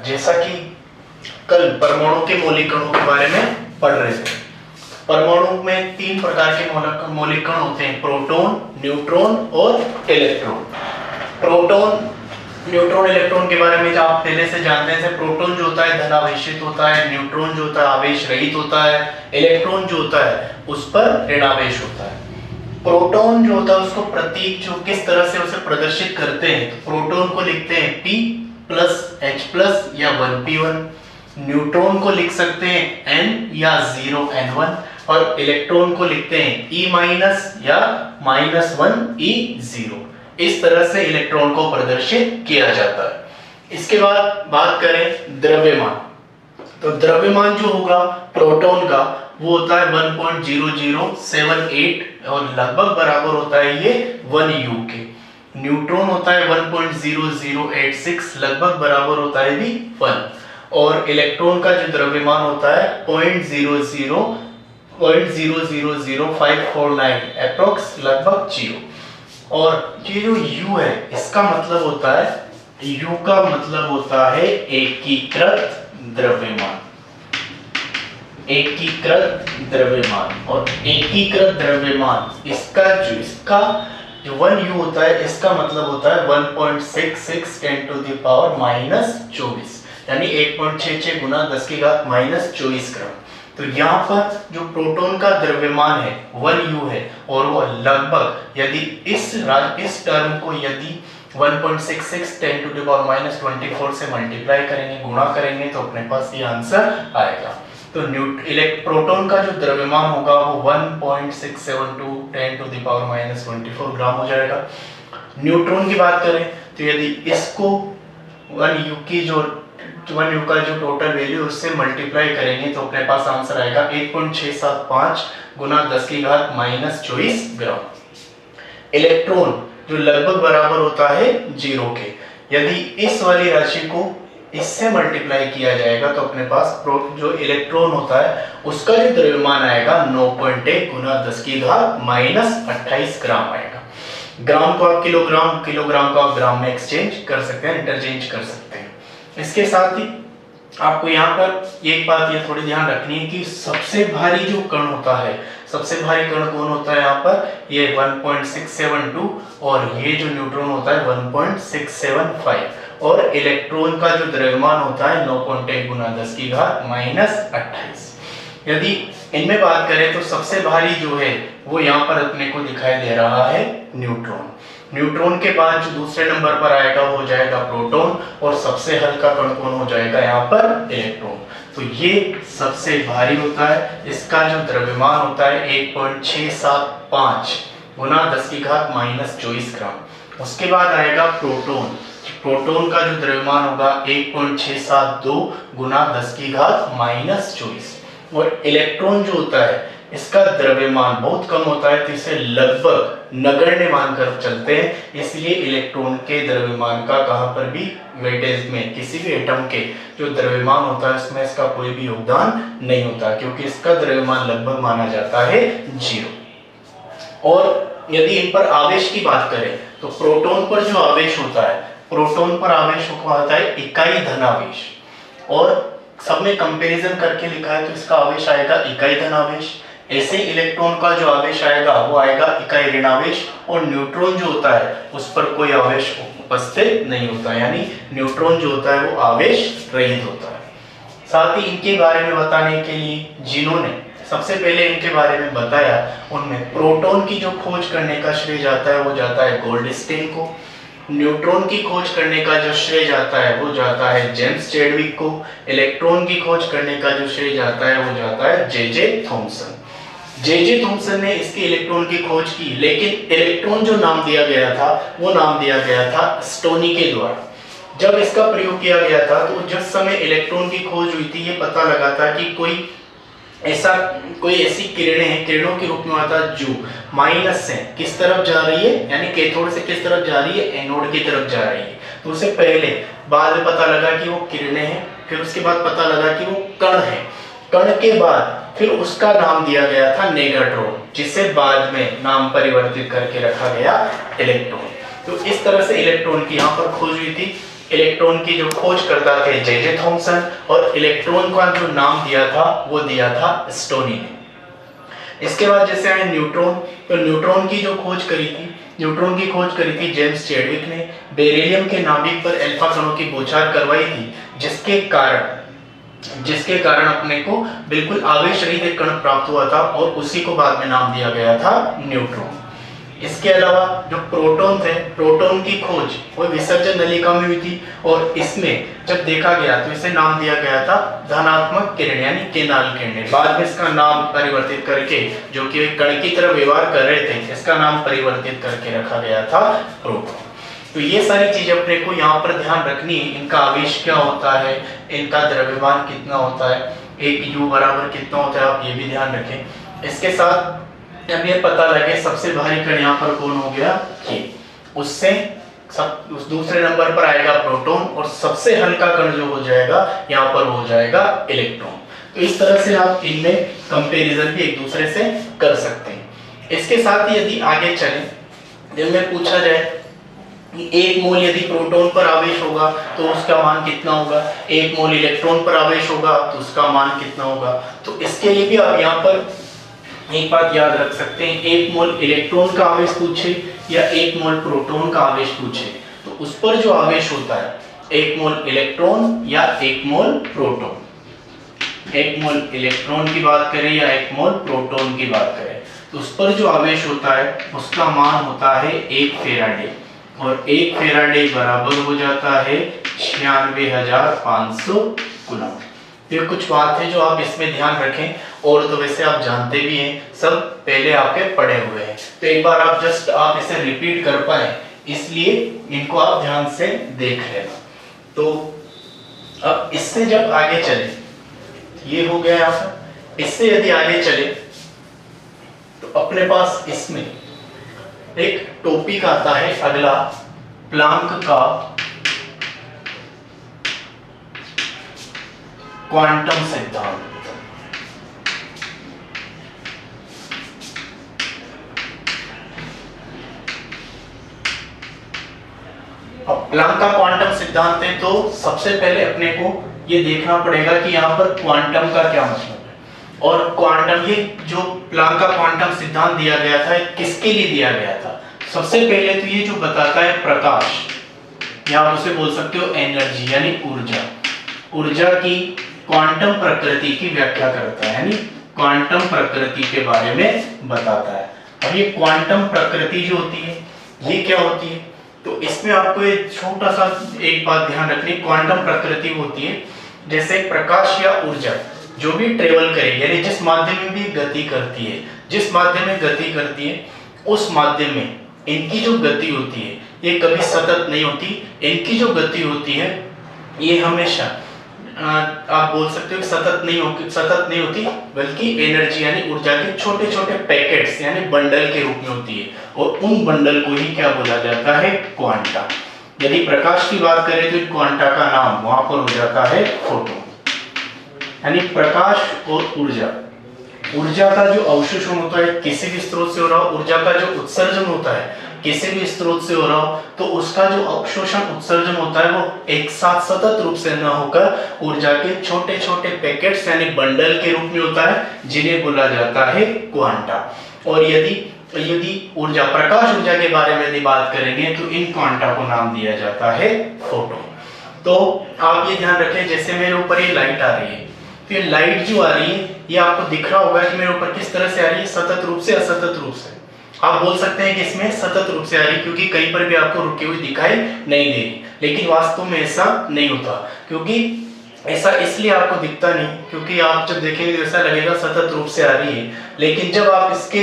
जैसा कि कल परमाणु के मौलिक कणों के बारे में पढ़ रहे थे। परमाणु में 3 प्रकार के मौलिक कण होते हैं, प्रोटॉन, न्यूट्रॉन और इलेक्ट्रॉन। प्रोटॉन, न्यूट्रॉन, इलेक्ट्रॉन के बारे में आप पहले से जानते हैं। प्रोटॉन जो होता है धनावेशित होता है, न्यूट्रॉन जो होता है आवेश रहित होता है, इलेक्ट्रॉन जो होता है उस पर ऋणावेश होता है। प्रोटॉन जो होता है उसको प्रतीक जो किस तरह से उसे प्रदर्शित करते हैं, तो प्रोटॉन को लिखते हैं P प्लस H प्लस या 1p1, न्यूट्रॉन को लिख सकते हैं N या 0n1 और इलेक्ट्रॉन को लिखते हैं E माइनस या -1e0। इस तरह से इलेक्ट्रॉन को प्रदर्शित किया जाता है। इसके बाद बात करें द्रव्यमान, तो द्रव्यमान जो होगा प्रोटॉन का वो होता है 1.0078 और लगभग बराबर होता है ये 1 U के। न्यूट्रॉन होता है 1.0086, लगभग बराबर होता है भी 1। और इलेक्ट्रॉन का जो द्रव्यमान होता है 0.000549 अप्रोक्स लगभग 0। और ये जो U है इसका मतलब होता है, U का मतलब होता है एकीकृत द्रव्यमान। एकीकृत द्रव्यमान और एकीकृत द्रव्यमान इसका जो 1 U होता है इसका मतलब होता है 1.66 10⁻⁻24 यानी 1.66 गुना 10⁻⁻24 ग्राम। तो यहाँ पर जो प्रोटॉन का द्रव्यमान है 1 U है और वो लगभग यदि इस टर्म को यदि 1.66 10⁻⁻24 से मल्टीप्लाई करेंगे, गुणा करेंगे तो अपने पास ये आंसर आएगा। तो प्रोटॉन का जो द्रव्यमान होगा वो 1.672 10⁻⁻24 ग्राम हो जाएगा। न्यूट्रॉन की बात करें तो यदि इसको 1 U का जो टोटल वैल्यू उससे मल्टीप्लाई करेंगे तो अपने पास आंसर आएगा 1.675 गुना 10⁻⁻24 ग्राम। इलेक्ट्रॉन जो लगभग बराबर होता है 0 के, यदि इस वाली राशि को इससे मल्टीप्लाई किया जाएगा तो अपने पास जो इलेक्ट्रॉन होता है उसका जो द्रव्यमान आएगा 9.1 गुना 10⁻28 ग्राम आएगा। ग्राम को आप किलोग्राम, किलोग्राम को आप ग्राम में एक्सचेंज कर सकते हैं, इंटरचेंज कर सकते हैं। इसके साथ ही आपको यहाँ पर एक बात ये थोड़ी ध्यान रखनी है कि सबसे भारी जो कण होता है, सबसे भारी कण कौन होता है यहाँ पर, ये 1.672 और ये जो न्यूट्रॉन होता है 1.675 और इलेक्ट्रॉन का जो द्रव्यमान होता है 9.1 गुना 10⁻⁻28। यदि इनमें बात करें तो सबसे भारी जो है वो यहाँ पर अपने को दिखाई दे रहा है न्यूट्रॉन। न्यूट्रॉन के बाद जो दूसरे नंबर पर आएगा वो हो जाएगा प्रोटॉन और सबसे हल्का कण कौन हो जाएगा यहाँ पर, इलेक्ट्रॉन। तो ये सबसे भारी होता है, इसका जो द्रव्यमान होता है 1.675 गुना 10⁻⁻24 ग्राम। उसके बाद आएगा प्रोटॉन। प्रोटॉन का जो द्रव्यमान होगा 1.672 गुना 10⁻⁻24 और इलेक्ट्रॉन जो होता है इसका द्रव्यमान बहुत कम होता है तो इसे लगभग नगण्य मानकर चलते हैं। इसलिए इलेक्ट्रॉन के द्रव्यमान का कहां पर भी वेटेज में किसी भी एटम के जो द्रव्यमान होता है इसमें इसका कोई भी योगदान नहीं होता क्योंकि इसका द्रव्यमान लगभग माना जाता है 0। और यदि इन पर आवेश की बात करें तो प्रोटॉन पर जो आवेश होता है, प्रोटॉन पर आवेश होता है इकाई धनावेश और सब में कंपैरिजन करके लिखा है तो इसका आवेश आएगा इकाई धनावेश। ऐसे इलेक्ट्रॉन का जो आवेश आएगा वो आएगा इकाई ऋणावेश और न्यूट्रॉन जो होता है उस पर कोई आवेश उपस्थित नहीं होता, यानी न्यूट्रॉन जो होता है वो आवेश रहित होता है। साथ ही इनके बारे में बताने के लिए जिन्होंने सबसे पहले इनके बारे में बताया उनमें प्रोटॉन की जो खोज करने का श्रेय जाता है वो जाता है गोल्डस्टीन को। न्यूट्रॉन की खोज करने का जो श्रेय जाता है वो जाता है जेम्स चैडविक को। इलेक्ट्रॉन की खोज करने का जो श्रेय जाता है वो जाता है जे थॉमसन। जे थॉमसन ने इसके इलेक्ट्रॉन की खोज की, लेकिन इलेक्ट्रॉन जो नाम दिया गया था वो नाम दिया गया था स्टोनी के द्वारा। जब इसका प्रयोग किया गया था तो जिस समय इलेक्ट्रॉन की खोज हुई थी ये पता लगा था कि कोई ऐसी किरणें हैं, किरणों के रूप में आता जो माइनस से किस तरफ जा रही है, यानी कैथोड से किस तरफ जा रही है, एनोड की तरफ जा रही है। तो उससे पहले बाद में पता लगा कि वो किरणें हैं, फिर उसके बाद पता लगा कि वो कण है। कण के बाद फिर उसका नाम दिया गया था नेगाट्रॉन, जिसे बाद में नाम परिवर्तित करके रखा गया इलेक्ट्रॉन। तो इस तरह से इलेक्ट्रॉन की यहाँ पर खोज हुई थी। इलेक्ट्रॉन की जो खोज करता थे जे थॉमसन, और इलेक्ट्रॉन का जो नाम दिया था वो दिया था स्टोनी ने। इसके बाद जैसे आए न्यूट्रॉन, तो न्यूट्रॉन की जो खोज करी थी, न्यूट्रॉन की खोज करी थी जेम्स चैडविक ने। बेरिलियम के नाभिक पर अल्फा कणों की बौछार करवाई थी, जिसके कारण अपने को बिल्कुल आवेश रहित एक कण प्राप्त हुआ था, और उसी को बाद में नाम दिया गया था न्यूट्रॉन। इसके अलावा जो प्रोटॉन थे, प्रोटॉन की खोज वो विसर्जन नलिका में हुई थी, और इसमें जब देखा गया तो इसे नाम दिया गया था धनात्मक किरण यानी केनाल किरणें। बाद में इसका नाम परिवर्तित करके, जो कि एक कण की तरह व्यवहार कर रहे थे, इसका नाम परिवर्तित करके रखा गया था प्रोटॉन। तो ये सारी चीजें अपने को यहाँ पर ध्यान रखनी है। इनका आवेश क्या होता है, इनका द्रव्यमान कितना होता है, एक U बराबर कितना होता है, आप ये भी ध्यान रखें। इसके साथ अब ये पता लगे सबसे भारी कण यहाँ पर कौन हो गया, ये उससे उस दूसरे नंबर पर आएगा प्रोटॉन, और सबसे हल्का कण जो हो जाएगा यहाँ पर हो जाएगा इलेक्ट्रॉन। तो इस तरह से आप इनमें कंपैरिजन भी एक दूसरे से कर सकते हैं। इसके साथ ही यदि आगे चलें, जब में पूछा जाए कि 1 मोल यदि प्रोटॉन पर आवेश होगा तो उसका मान कितना होगा, 1 मोल इलेक्ट्रॉन पर आवेश होगा तो उसका मान कितना होगा, तो इसके लिए भी आप यहाँ पर एक बात याद रख सकते हैं, 1 मोल इलेक्ट्रॉन का आवेश पूछे या 1 मोल प्रोटॉन का आवेश पूछे, तो उस पर जो आवेश होता है 1 मोल इलेक्ट्रॉन या 1 मोल प्रोटॉन, 1 मोल इलेक्ट्रॉन की बात करें या 1 मोल प्रोटॉन की बात करें, तो उस पर जो आवेश होता है उसका मान होता है 1 फेराडे, और 1 फेराडे बराबर हो जाता है 96,500 कूलम। ये कुछ बात है जो आप इसमें ध्यान रखें, और तो वैसे आप जानते भी हैं, सब पहले आपके पढ़े हुए हैं, तो एक बार आप जस्ट आप इसे रिपीट कर पाए, इसलिए इनको आप ध्यान से देख लेना। तो अब इससे जब आगे चले, ये हो गया यहाँ पर, इससे यदि आगे चले तो अपने पास इसमें एक टॉपिक आता है अगला, प्लांक का क्वांटम सिद्धांत। अब प्लांक का क्वांटम सिद्धांत है, तो सबसे पहले अपने को ये देखना पड़ेगा कि यहाँ पर क्वांटम का क्या मतलब है, और क्वांटम, ये जो प्लांक का क्वांटम सिद्धांत दिया गया था किसके लिए दिया गया था। सबसे पहले तो ये जो बताता है प्रकाश, या आप उसे बोल सकते हो एनर्जी यानी ऊर्जा, ऊर्जा की क्वांटम प्रकृति की व्याख्या करता है, यानी क्वांटम प्रकृति के बारे में बताता है। अब ये क्वांटम प्रकृति जो होती है ये क्या होती है, तो इसमें आपको एक छोटा सा एक बात ध्यान रखनी, क्वांटम प्रकृति होती है जैसे प्रकाश या ऊर्जा जो भी ट्रेवल करेगी, यानी जिस माध्यम में भी गति करती है, जिस माध्यम में गति करती है उस माध्यम में इनकी जो गति होती है ये कभी सतत नहीं होती। इनकी जो गति होती है ये हमेशा आप बोल सकते हो सतत नहीं होती, बल्कि एनर्जी यानी ऊर्जा के छोटे छोटे पैकेट्स यानी बंडल के रूप में होती है, और उन बंडल को ही क्या बोला जाता है, क्वांटा। यदि प्रकाश की बात करें तो क्वांटा का नाम वहां पर हो जाता है फोटोन। यानी प्रकाश और ऊर्जा, ऊर्जा का जो अवशोषण होता है किसी भी स्रोत से हो रहा हो, ऊर्जा का जो उत्सर्जन होता है किसी भी स्रोत से हो रहा हो, तो उसका जो अवशोषण उत्सर्जन होता है वो एक साथ सतत रूप से न होकर ऊर्जा के छोटे छोटे पैकेट्स यानी बंडल के रूप में होता है, जिन्हें बोला जाता है क्वांटा। और यदि ऊर्जा, प्रकाश ऊर्जा के बारे में यदि बात करेंगे तो इन क्वांटा को नाम दिया जाता है फोटोन। तो आप ये ध्यान रखें, जैसे मेरे ऊपर ये लाइट आ रही है, तो ये लाइट जो आ रही है ये आपको दिख रहा होगा कि मेरे ऊपर किस तरह से आ रही है, सतत रूप से, असतत रूप से। आप बोल सकते हैं कि इसमें सतत रूप से आ रही है क्योंकि कहीं पर भी आपको रुकी हुई दिखाई नहीं दे रही, लेकिन वास्तव में ऐसा नहीं होता, क्योंकि ऐसा इसलिए आपको दिखता नहीं क्योंकि आप जब देखेंगे तो ऐसा लगेगा सतत रूप से आ रही है, लेकिन जब आप इसके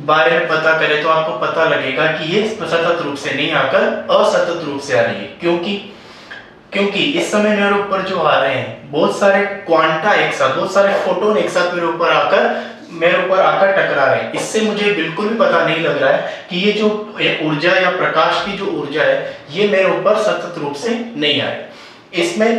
बारे में पता करें तो आपको पता लगेगा कि ये सतत रूप से नहीं आकर असतत रूप से आ रही है। क्योंकि इस समय मेरे ऊपर जो आ रहे हैं बहुत सारे क्वांटा एक साथ, बहुत सारे फोटोन एक साथ मेरे ऊपर आकर टकरा रहे हैं। इससे मुझे बिल्कुल भी पता नहीं लग रहा है कि ये जो ऊर्जा या प्रकाश की जो ऊर्जा है ये मेरे ऊपर सतत रूप से नहीं आ रही। इसमें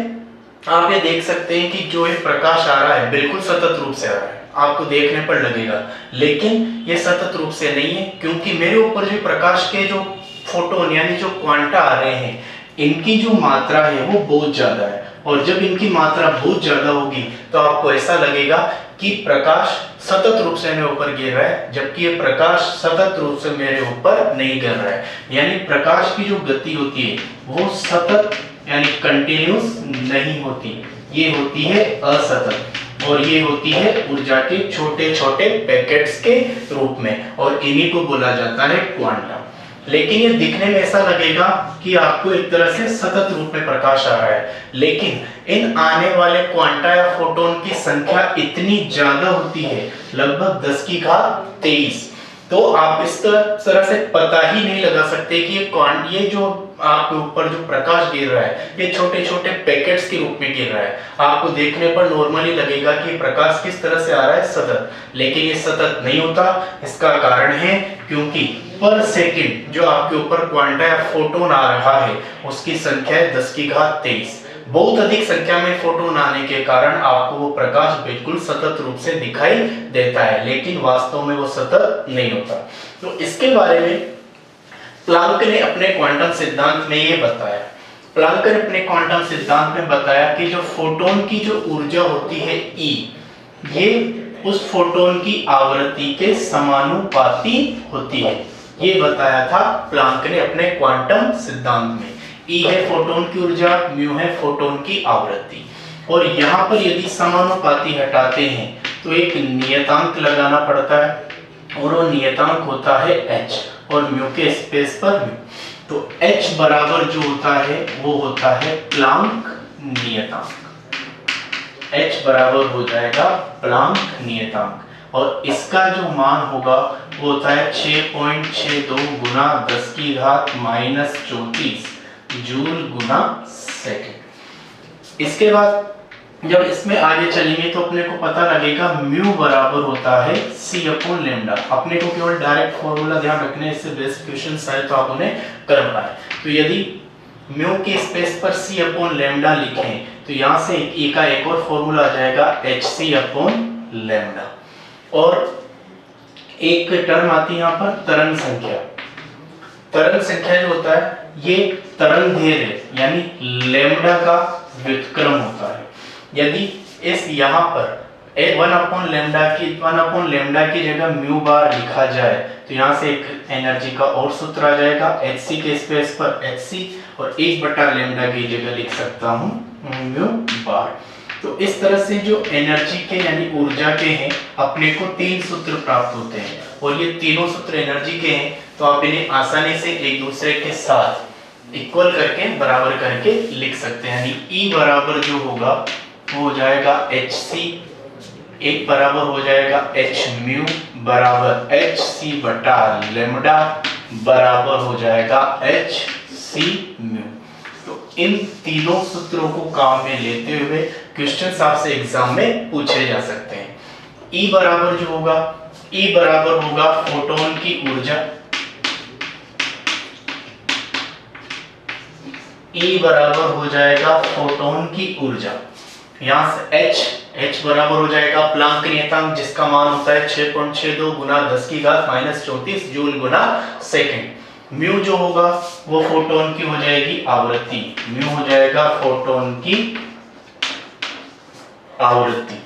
आप ये देख सकते हैं कि जो ये प्रकाश आ रहा है बिल्कुल सतत रूप से आ रहा है, आपको देखने पर लगेगा, लेकिन ये सतत रूप से नहीं है, क्योंकि मेरे ऊपर जो प्रकाश के जो फोटोन यानी जो क्वांटा आ रहे हैं इनकी जो मात्रा है वो बहुत ज्यादा है, और जब इनकी मात्रा बहुत ज्यादा होगी तो आपको ऐसा लगेगा कि प्रकाश सतत रूप से मेरे ऊपर गिर रहा है, जबकि ये प्रकाश सतत रूप से मेरे ऊपर नहीं गिर रहा है। यानी प्रकाश की जो गति होती है वो सतत यानी कंटिन्यूस नहीं होती, ये होती है असतत, और ये होती है ऊर्जा के छोटे छोटे पैकेट्स के रूप में, और इन्हीं को बोला जाता है क्वांटम। लेकिन ये दिखने में ऐसा लगेगा कि आपको एक तरह से सतत रूप में प्रकाश आ रहा है, लेकिन इन आने वाले क्वांटा या फोटोन की संख्या इतनी ज्यादा होती है, लगभग 10 की घात 23, तो आप इस तरह से पता ही नहीं लगा सकते कि ये जो आपके ऊपर जो प्रकाश गिर रहा है ये छोटे छोटे पैकेट्स के रूप में गिर रहा है। आपको देखने पर नॉर्मली लगेगा कि प्रकाश किस तरह से आ रहा है, सतत, लेकिन ये सतत नहीं होता। इसका कारण है क्योंकि पर सेकंड जो आपके ऊपर क्वांटा या फोटोन आ रहा है उसकी संख्या है 10 की घात 23। बहुत अधिक संख्या में फोटोन आने के कारण आपको वो प्रकाश बिल्कुल सतत रूप से दिखाई देता है, लेकिन वास्तव में वो सतत नहीं होता। तो इसके बारे में प्लांक ने अपने क्वांटम सिद्धांत में ये बताया। प्लांक ने अपने क्वांटम सिद्धांत में बताया कि जो फोटोन की जो ऊर्जा होती है E, ये उस फोटोन की आवृत्ति के समानुपाती होती है। ये बताया था प्लांक ने अपने क्वांटम सिद्धांत में। E है फोटोन की ऊर्जा, म्यू है फोटोन की आवृत्ति, और यहाँ पर यदि समानुपाती हटाते हैं तो एक नियतांक लगाना पड़ता है, और वो नियतांक होता है h, और म्यू के स्पेस पर म्यू। तो h बराबर जो होता है वो होता है प्लांक नियतांक। h बराबर हो जाएगा प्लांक नियतांक, और इसका जो मान होगा वो होता है 6.62 गुना 10 की घात -34 जूल गुना सेकेंड। इसके बाद जब इसमें आगे चलेंगे तो अपने को पता लगेगा म्यू बराबर होता है c अपॉन लैम्डा। अपने को केवल डायरेक्ट फॉर्मूला ध्यान रखने, इससे बेस्ट क्वेश्चन शायद तो आप उन्हें कर पाए। तो यदि म्यू के स्पेस पर c अपॉन लैम्डा लिखें तो यहाँ से e का एक और फॉर्मूला आ जाएगा hc अपॉन लैम्डा, और एक टर्म आती है यहाँ पर तरंग संख्या। तरंग संख्या जो होता है ये तरंग दैर्घ्य यानी लैम्डा का व्युत्क्रम होता है। यदि इस यहाँ पर 1 अपॉन लैम्डा की जगह म्यू बार लिखा जाए तो यहाँ से एक एनर्जी का और सूत्र आ जाएगा, hc के स्पेस पर hc, और 1 बटा लैम्डा की जगह लिख सकता हूँ म्यू बार। तो इस तरह से जो एनर्जी के यानी ऊर्जा के हैं अपने को 3 सूत्र प्राप्त होते हैं, और ये तीनों सूत्र एनर्जी के हैं, तो आप इन्हें आसानी से एक दूसरे के साथ इक्वल करके बराबर करके लिख सकते हैं। यानी E बराबर जो होगा वो हो जाएगा hc, एक बराबर हो जाएगा h म्यू बराबर hc बटा लैम्डा बराबर हो जाएगा hc म्यू। तो इन तीनों सूत्रों को काम में लेते हुए क्वेश्चन आपसे एग्जाम में पूछे जा सकते हैं। E बराबर जो होगा, E बराबर होगा फोटोन की ऊर्जा, E बराबर हो जाएगा फोटोन की ऊर्जा। यहाँ से H बराबर हो जाएगा प्लांक नियतांक जिसका मान होता है 6.62 गुना 10 की घात -34 जूल गुना सेकेंड। म्यू जो होगा वो फोटोन की हो जाएगी आवृत्ति, म्यू हो जाएगा फोटोन की आवृत्ति।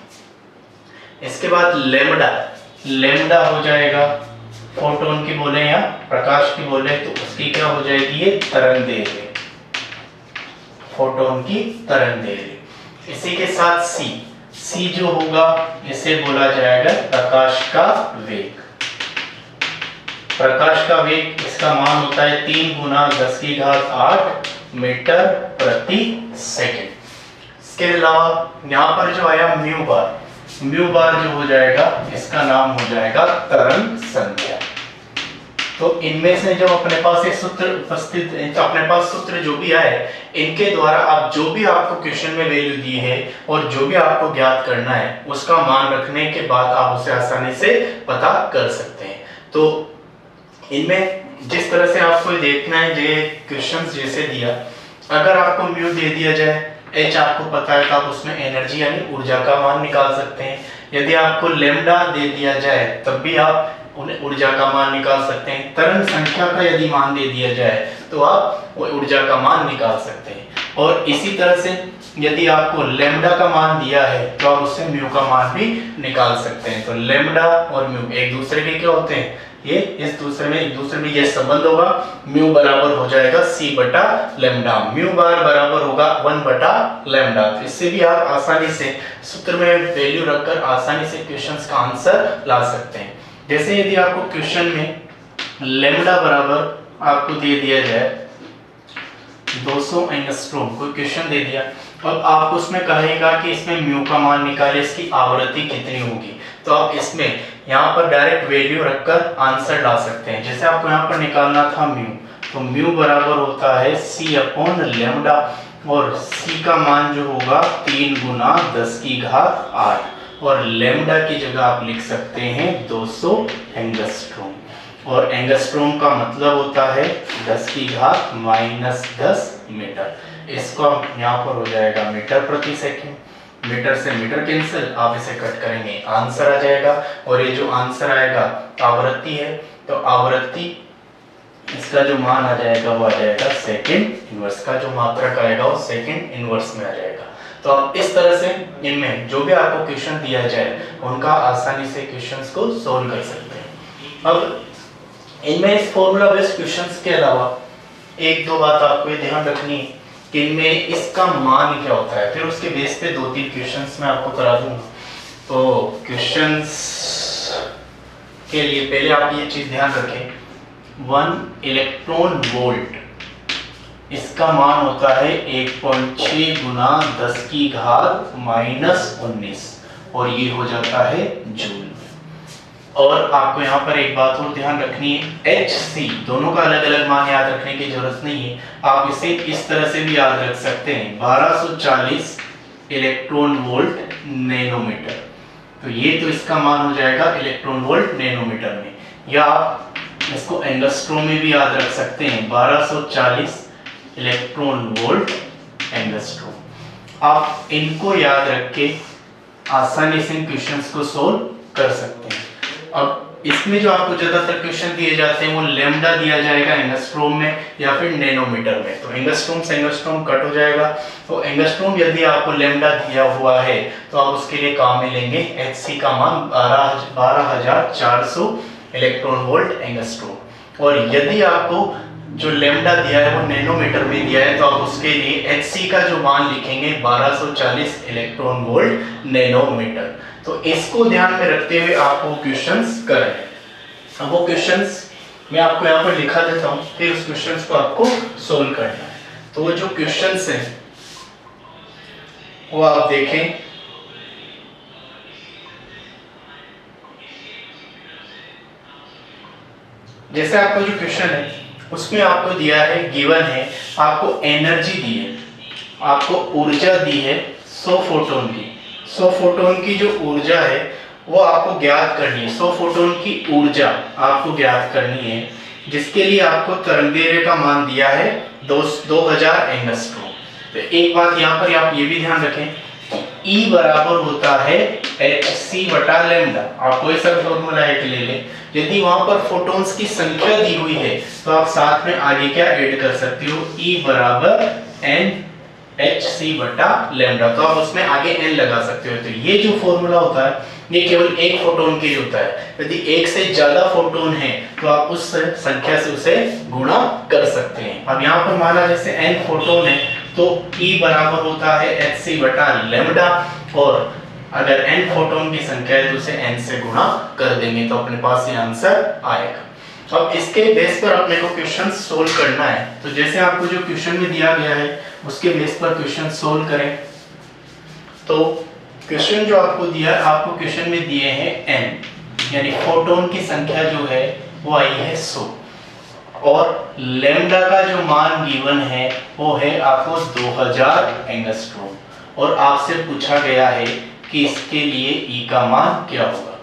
इसके बाद लैम्डा हो जाएगा फोटोन की बोले या प्रकाश की बोले तो उसकी क्या हो जाएगी, ये तरंग दैर्घ्य, फोटोन की तरंग दैर्घ्य। इसी के साथ C जो होगा इसे बोला जाएगा प्रकाश का वेग। प्रकाश का वेग इसका मान होता है 3 गुना 10 की घात 8 मीटर प्रति सेकंड। इसके अलावा यहाँ पर जो आया म्यू बार जो हो जाएगा इसका नाम हो जाएगा तरंग संख्या। तो इनमें से जब अपने पास एक सूत्र उपस्थित है तो अपने पास सूत्र जो भी आए इनके द्वारा आप जो भी आपको क्वेश्चन में वैल्यू दी है और जो भी आपको ज्ञात करना है उसका मान रखने के बाद आप उसे आसानी से पता कर सकते हैं। तो इनमें जिस तरह से आपको देखना है ये क्वेश्चन जैसे दिया, अगर आपको म्यू दे दिया जाए, H आपको पता है तो आप उसमें एनर्जी यानी ऊर्जा का मान निकाल सकते हैं। यदि आपको लैम्डा दे दिया जाए तब भी आप उन्हें ऊर्जा का मान निकाल सकते हैं। तरंग संख्या का यदि मान दे दिया जाए तो आप वो ऊर्जा का मान निकाल सकते हैं। और इसी तरह से यदि आपको लैम्डा का मान दिया है तो आप उससे म्यू का मान भी निकाल सकते हैं। तो लैम्डा और म्यू एक दूसरे के क्या होते हैं, ये एक दूसरे में ये संबंध होगा, म्यू बराबर हो जाएगा c बटा लैम्डा, म्यू बार बराबर होगा 1 बटा लैम्डा। तो इससे भी आप आसानी से सूत्र में वैल्यू रखकर आसानी से क्वेश्चंस का आंसर ला सकते हैं। जैसे यदि आपको क्वेश्चन में लैम्डा बराबर आपको दे दिया जाए 200 एंगस्ट्रोम, कोई क्वेश्चन दे दिया, अब आपको उसमें कहेगा कि इसमें म्यू का मान निकाले, इसकी आवृत्ति कितनी होगी, तो आप इसमें यहाँ पर डायरेक्ट वैल्यू रखकर आंसर ला सकते हैं। जैसे आपको यहाँ पर निकालना था म्यू, तो म्यू बराबर होता है c अपॉन लैम्डा, और c का मान जो होगा 3 गुना 10 की घात 8, और लैम्डा की जगह आप लिख सकते हैं 200 एंगस्ट्रोम, और एंगस्ट्रोम का मतलब होता है 10 की घात -10 मीटर। इसको यहाँ पर हो जाएगा मीटर प्रति सेकंड, मीटर से मीटर कैंसिल, आप इसे कट करेंगे आंसर आ जाएगा। और ये जो आंसर आएगा आवृत्ति है, तो आवृत्ति इसका जो मान आ जाएगा वो आ जाएगा सेकंड इनवर्स का, जो मात्रक आएगा वो सेकंड इनवर्स में आ जाएगा। तो आप इस तरह से इनमें जो भी आपको क्वेश्चन दिया जाए उनका आसानी से क्वेश्चंस को सोल्व कर सकते हैं। अब इनमें इस फॉर्मूला बेस्ड क्वेश्चंस के अलावा एक दो बात आपको ये ध्यान रखनी है कि इनमें इसका मान क्या होता है, फिर उसके बेस पे 2-3 क्वेश्चंस मैं आपको करा दूंगा। तो क्वेश्चंस के लिए पहले आप ये चीज ध्यान रखें, 1 इलेक्ट्रॉन वोल्ट इसका मान होता है 1.6 गुना 10 की घात -19, और ये हो जाता है जूल। और आपको यहाँ पर एक बात और ध्यान रखनी है, Hc दोनों का अलग अलग मान याद रखने की जरूरत नहीं है, आप इसे इस तरह से भी याद रख सकते हैं 1240 इलेक्ट्रॉन वोल्ट नैनोमीटर। तो ये तो इसका मान हो जाएगा इलेक्ट्रॉन वोल्ट नैनोमीटर में, या आप इसको एंगस्ट्रोम में भी याद रख सकते हैं 1240 इलेक्ट्रॉन वोल्ट एंगस्ट्रोम। आप इनको याद रख के आसानी से इन क्वेश्चंस को सोल्व कर सकते हैं। अब इसमें जो आपको ज्यादातर क्वेश्चन दिए जाते हैं वो लैम्डा दिया जाएगा एंगस्ट्रोम में या फिर नैनोमीटर में, तो एंगस्ट्रोम से एंगस्ट्रोम कट हो जाएगा। तो एंगस्ट्रोम यदि आपको लैम्डा दिया हुआ है तो आप उसके लिए काम में लेंगे Hc का मान 12400 इलेक्ट्रॉन वोल्ट एंगस्ट्रोम, और यदि आपको जो लैम्डा दिया है वो नैनोमीटर में दिया है तो आप उसके लिए Hc का जो मान लिखेंगे 1240 इलेक्ट्रॉन वोल्ट नैनोमीटर। तो इसको ध्यान में रखते हुए आपको क्वेश्चंस करें। अब वो क्वेश्चंस मैं आपको यहाँ पर लिखा देता हूँ, फिर उस क्वेश्चंस को आपको सोल्व करना है। तो वो जो क्वेश्चंस हैं वो आप देखें, जैसे आपको जो क्वेश्चन है उसमें आपको दिया है, गिवन है, आपको एनर्जी दी है, आपको ऊर्जा दी है 100 फोटोन की। 100 फोटोन की जो ऊर्जा है वो आपको ज्ञात करनी है, 100 फोटोन की ऊर्जा आपको ज्ञात करनी है, जिसके लिए आपको तरंगदैर्घ्य का मान दिया है 2000 एंगस्ट्रोम। तो एक बात यहाँ पर आप ये भी ध्यान रखें, E बराबर होता है Hc बटा लैम्डा। आप कोई सा फॉर्मूला एक ले लें, यदि वहां पर फोटॉन्स की संख्या दी हुई है तो आप साथ में आगे क्या ऐड कर सकते हो, E बराबर n Hc बटा लैम्डा, तो आप उसमें आगे n लगा सकते हो। तो ये जो फॉर्मूला होता है ये केवल एक फोटोन के लिए होता है, यदि एक से ज्यादा फोटोन है तो आप उस संख्या से उसे गुणा कर सकते हैं। अब यहाँ पर माना जैसे n फोटोन है तो E बराबर होता है Hc बटा लैम्डा, और अगर n फोटोन की संख्या है तो उसे n से गुणा कर देंगे तो अपने पास ये आंसर आएगा। अब इसके बेस पर अपने को क्वेश्चन सोल्व करना है। तो जैसे आपको जो क्वेश्चन में दिया गया है उसके बेस पर क्वेश्चन सोल्व करें। तो क्वेश्चन जो आपको दिया है, आपको क्वेश्चन में दिए हैं n, यानी फोटोन की संख्या जो है वो आई है 100, और लैम्डा का जो मान गिवन है वो है आपको 2000 एंगस्ट्रोम, और आपसे पूछा गया है कि इसके लिए E का मान क्या होगा।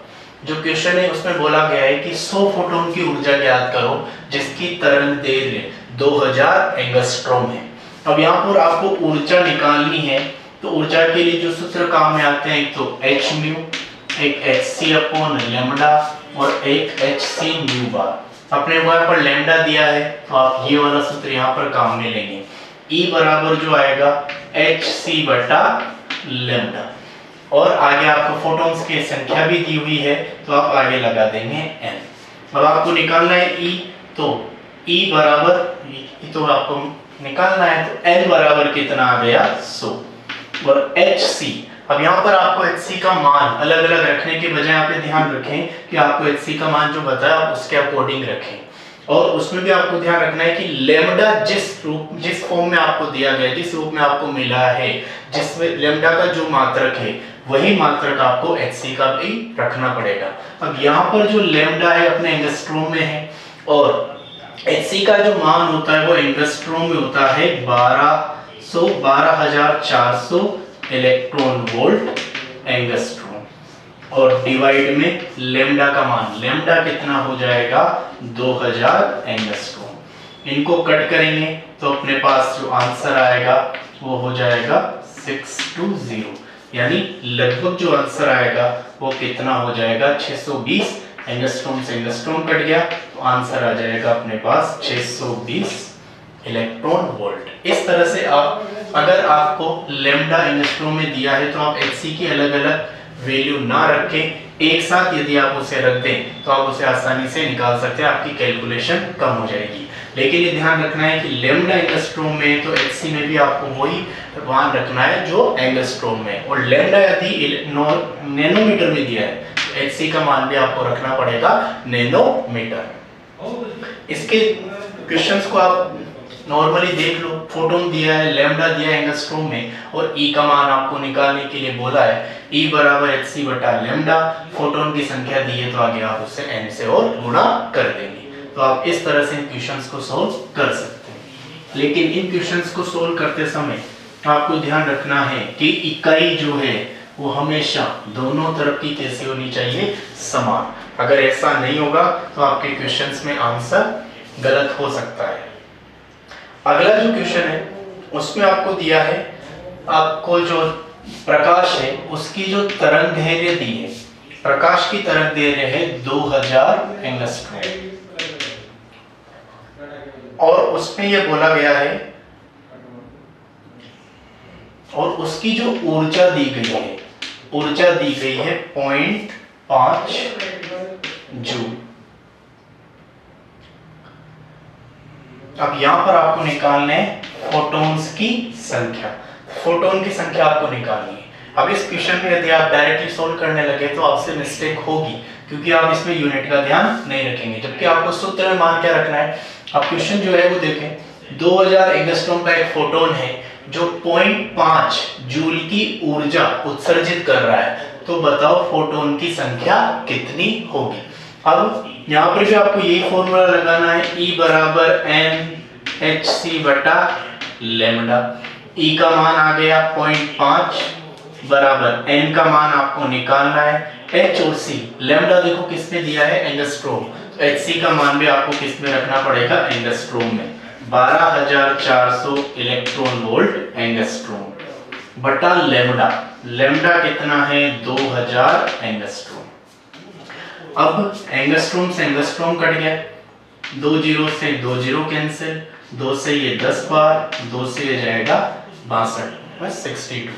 जो क्वेश्चन है उसमें बोला गया है कि 100 फोटोन की ऊर्जा ज्ञात करो जिसकी तरंगदैर्घ्य 2000 एंगस्ट्रोम है। अब यहाँ पर आपको ऊर्जा निकालनी है, तो ऊर्जा के लिए जो सूत्र काम में आते हैं, एक तो h म्यू, एक Hc अपॉन लैम्डा, और एक hc न्यू बार। अपने वहां पर लैम्डा दिया है तो आप ये वाला सूत्र यहाँ पर काम में लेंगे। E बराबर जो आएगा hc बटा लैम्डा, और आगे आपको फोटॉन्स की संख्या भी दी हुई है तो आप आगे लगा देंगे n। अब आपको निकालना है E, तो E बराबर, तो आपको निकालना है तो N बराबर कितना आ गया 100, और HC, अब यहाँ पर आपको HC का मान अलग अलग रखने के बजाय यहाँ पे ध्यान रखें कि आपको HC का मान जो बताया आप उसके अकॉर्डिंग रखें, और उसमें भी आपको ध्यान रखना है कि लेम्डा जिस फॉर्म में आपको दिया गया, जिस रूप में आपको मिला है, जिसमें लेम्डा का जो मात्रक है वही मात्रक आपको HC का भी रखना पड़ेगा। अब यहाँ पर जो लेम्डा है अपने एंगस्ट्रोम में है, और HC का जो मान होता है वो एंगस्ट्रोम में होता है 12400 इलेक्ट्रॉन वोल्ट एंगस्ट्रोम, और डिवाइड में लेम्डा का मान, लेम्डा कितना हो जाएगा 2000 एंगस्ट्रोम। इनको कट करेंगे तो अपने पास जो आंसर आएगा वो हो जाएगा 620, यानी लगभग जो आंसर आएगा वो कितना हो जाएगा 620। एंगस्ट्रोम से एंगस्ट्रोम कट गया तो आंसर आ जाएगा अपने पास 620 इलेक्ट्रॉन वोल्ट। इस तरह से आप, अगर आपको लेम्डा एंगस्ट्रोम में दिया है तो आप HC की अलग अलग वैल्यू ना रखें, एक साथ यदि आप उसे रख दें तो आप उसे आसानी से निकाल सकते हैं, आपकी कैलकुलेशन कम हो जाएगी। लेकिन ये ध्यान रखना है कि लेम्डा एंगस्ट्रोम में तो HC में भी आपको वही मान रखना है जो एंगस्ट्रोम में, और लेम्डा यदि नैनोमीटर में दिया है तो HC का मान भी आपको रखना पड़ेगा नैनोमीटर। इसके क्वेश्चंस को आप नॉर्मली देख लो, फोटोन दिया है, लेम्डा दिया है एंगस्ट्रोम में, और E का मान आपको निकालने के लिए बोला है। E बराबर HC बटा लेम्डा, फोटोन की संख्या दी है तो आगे आप उससे n से और गुणा कर देंगे। तो आप इस तरह से इन क्वेश्चंस को सॉल्व कर सकते हैं। लेकिन इन क्वेश्चंस को सॉल्व करते समय आपको ध्यान रखना है कि इकाई जो है वो हमेशा दोनों तरफ की कैसी होनी चाहिए, समान। अगर ऐसा नहीं होगा तो आपके क्वेश्चंस में आंसर गलत हो सकता है। अगला जो क्वेश्चन है उसमें आपको दिया है, आपको जो प्रकाश है उसकी जो तरंग है ये दी है, प्रकाश की तरंग दे रहे हैं 2000 एंगस्ट्रोम, और उसमें ये बोला गया है, और उसकी जो ऊर्जा दी गई है, ऊर्जा दी गई है 0.5 जूल। अब यहां पर आपको निकालना है फोटॉन्स की संख्या, फोटोन की संख्या आपको निकालनी है। अब इस क्वेश्चन में यदि आप डायरेक्टली सोल्व करने लगे तो आपसे मिस्टेक होगी, क्योंकि आप इसमें यूनिट का ध्यान नहीं रखेंगे, जबकि आपको सूत्र में मान क्या रखना है। अब क्वेश्चन जो है वो देखें, 2000 एंगस्ट्रोम का एक फोटोन है जो 0.5 जूल की ऊर्जा उत्सर्जित कर रहा है, तो बताओ फोटोन की संख्या कितनी होगी। अब यहाँ पर भी आपको यही फॉर्मूला लगाना है, E बराबर NHC बटा लेम्डा। E का मान आ गया 0.5 बराबर n का मान आपको निकालना है, H और C, लेम्डा देखो किसने दिया है, एंगस्ट्रोम, तो HC का मान भी आपको किस में रखना पड़ेगा, एंगस्ट्रोम में। 12400 इलेक्ट्रॉन वोल्ट एंगस्ट्रोम बटा लेम्डा, लेम्डा कितना है 2000 एंगस्ट्रोम। अब एंगस्ट्रोम से एंगस्ट्रोम कट गया, 2 जीरो से 2 जीरो कैंसिल, 2 से ये 10 बार, 2 से ये जाएगा 62, बस 62,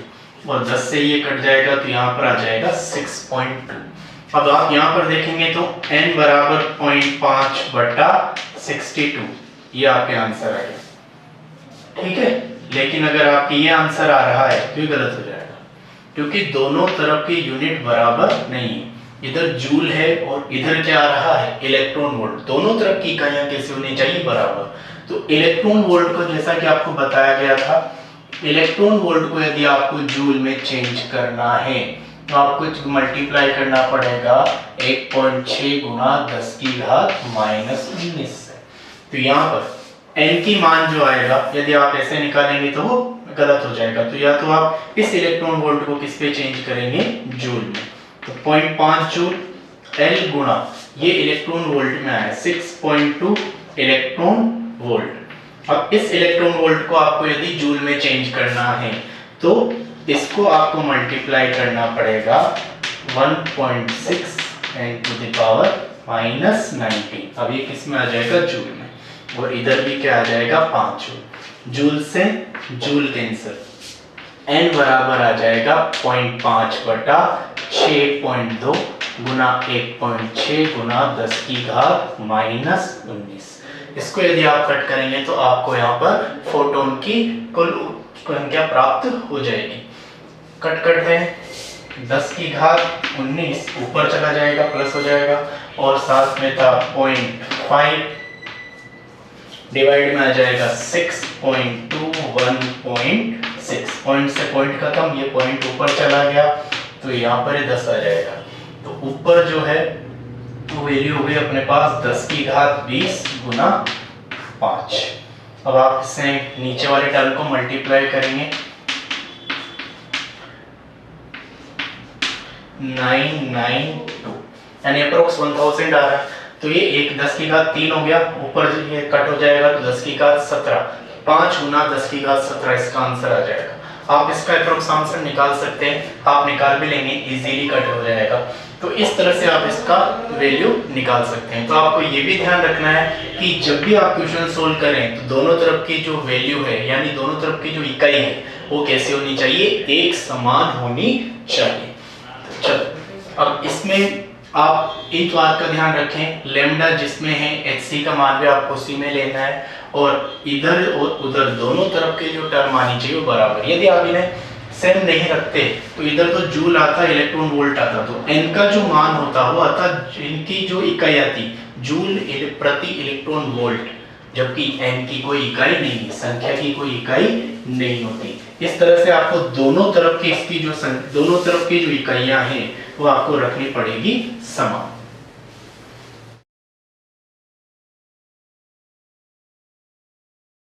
और 10 से ये कट जाएगा तो यहाँ पर आ जाएगा 6.2। अब आप यहाँ पर देखेंगे तो n बराबर 0.5 बटा 62, ये आपके आंसर आएगा, ठीक है। लेकिन अगर आपके ये आंसर आ रहा है तो ये गलत हो जाएगा, क्योंकि दोनों तरफ की यूनिट बराबर नहीं है, इधर जूल है और इधर क्या आ रहा है, इलेक्ट्रॉन वोल्ट। दोनों तरफ की इकाइयां कैसे होनी चाहिए, बराबर। तो इलेक्ट्रॉन वोल्ट को, जैसा कि आपको बताया गया था, इलेक्ट्रॉन वोल्ट को यदि आपको जूल में चेंज करना है तो आपको मल्टीप्लाई करना पड़ेगा 1.6 गुना 10 की घात -19 से। तो यहाँ पर n की मान जो आएगा, यदि आप ऐसे निकालेंगे तो वो गलत हो जाएगा, तो या तो आप इस इलेक्ट्रॉन वोल्ट को किस पे चेंज करेंगे, जूल में। तो 0.5 जूल L गुणा ये इलेक्ट्रॉन वोल्ट में आया 6.2 इलेक्ट्रॉन वोल्ट। अब इस इलेक्ट्रॉन वोल्ट को आपको यदि जूल में चेंज करना है तो इसको आपको मल्टीप्लाई करना पड़ेगा 1.6 10⁻⁻⁻⁹ अब ये किस में आ जाएगा, जूल में, और इधर भी क्या आ जाएगा, 5 जूल। जूल से जूल कैंसिल, n बराबर आ जाएगा 0.5/6.2 गुना 1.6 गुना 10⁻⁻⁻19। इसको यदि आप कट करेंगे तो आपको यहाँ पर फोटोन की कुल संख्या प्राप्त हो जाएगी। कट करते हैं, 10⁻19 ऊपर चला जाएगा, प्लस हो जाएगा, और साथ में था 0.5 डिवाइड में आ जाएगा 6.21.6। पॉइंट से पॉइंट खत्म, ये पॉइंट ऊपर चला गया तो यहाँ पर 10 आ जाएगा। तो ऊपर जो है वो वैल्यू हो गई अपने पास 10⁻20 गुना 5। अब आप इससे नीचे वाले टर्म को मल्टीप्लाई करेंगे, 992 यानी अप्रोक्स 1000 आ रहा है। तो ये एक 10⁻3 हो गया, ऊपर ये कट हो जाएगा तो 10⁻17, 5 गुना 10⁻17 इसका आंसर आ जाएगा। आप इसका अप्रोक्स आंसर निकाल सकते हैं, आप निकाल भी लेंगे, इजीली कट हो जाएगा। तो इस तरह से आप इसका वैल्यू निकाल सकते हैं। तो आपको ये भी ध्यान रखना है कि जब भी आप क्वेश्चन सोल्व करें तो दोनों तरफ की जो वैल्यू है, यानी दोनों तरफ की जो इकाई है, वो कैसे होनी चाहिए, एक समान होनी चाहिए। चलो अब इसमें आप एक बात का ध्यान रखें, लेमडा जिसमें है hc का मान भी आपको उसी में लेना है, और इधर और उधर दोनों तरफ के जो टर्म आनी चाहिए वो बराबर। यदि आप इन्हें सेम नहीं रखते तो इधर तो जूल आता, इलेक्ट्रॉन वोल्ट आता, तो n का जो मान होता वो आता, इनकी जो इकाई आती जूल प्रति इलेक्ट्रॉन वोल्ट, जबकि n की कोई इकाई नहीं है, संख्या की कोई इकाई नहीं होती। इस तरह से आपको दोनों तरफ की इसकी जो दोनों तरफ की जो इकाइयां हैं वो आपको रखनी पड़ेगी समान।